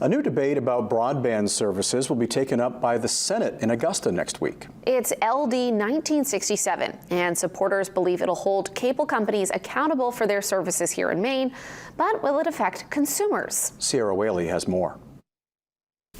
A new debate about broadband services will be taken up by the Senate in Augusta next week. It's LD 1967, and supporters believe it'll hold cable companies accountable for their services here in Maine. But will it affect consumers? Sierra Whaley has more.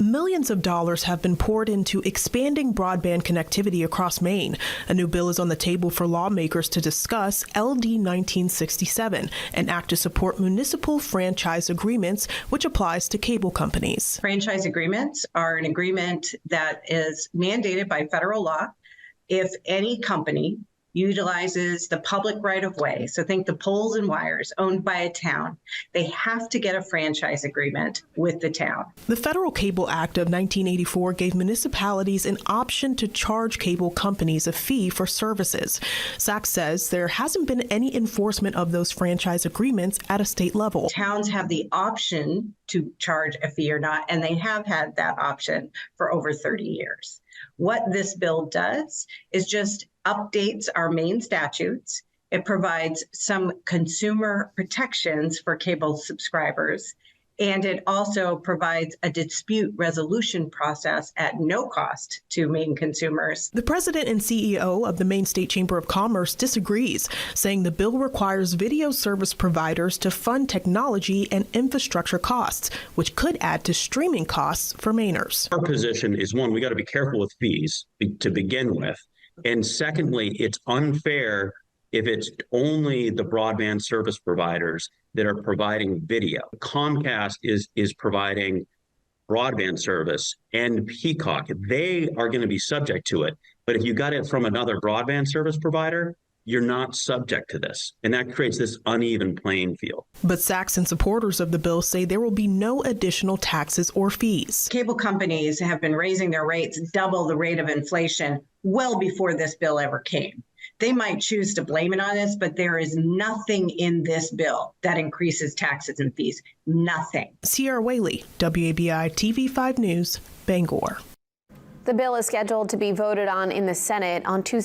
Millions of dollars have been poured into expanding broadband connectivity across Maine. A new bill is on the table for lawmakers to discuss LD 1967, an act to support municipal franchise agreements, which applies to cable companies. Franchise agreements are an agreement that is mandated by federal law. If any company utilizes the public right-of-way, so think the poles and wires owned by a town, they have to get a franchise agreement with the town. The Federal Cable Act of 1984 gave municipalities an option to charge cable companies a fee for services. Sachs says there hasn't been any enforcement of those franchise agreements at a state level. Towns have the option to charge a fee or not, and they have had that option for over 30 years. What this bill does is just updates our Maine statutes. It provides some consumer protections for cable subscribers, and it also provides a dispute resolution process at no cost to Maine consumers. The president and CEO of the Maine State Chamber of Commerce disagrees, saying the bill requires video service providers to fund technology and infrastructure costs, which could add to streaming costs for Mainers. Our position is, one, we got to be careful with fees to begin with. And secondly, it's unfair if it's only the broadband service providers that are providing video. Comcast is providing broadband service, and Peacock, they are going to be subject to it. But if you got it from another broadband service provider, you're not subject to this. And that creates this uneven playing field. But Sachs and supporters of the bill say there will be no additional taxes or fees. Cable companies have been raising their rates double the rate of inflation well before this bill ever came. They might choose to blame it on this, but there is nothing in this bill that increases taxes and fees. Nothing. Sierra Whaley, WABI TV5 News, Bangor. The bill is scheduled to be voted on in the Senate on Tuesday.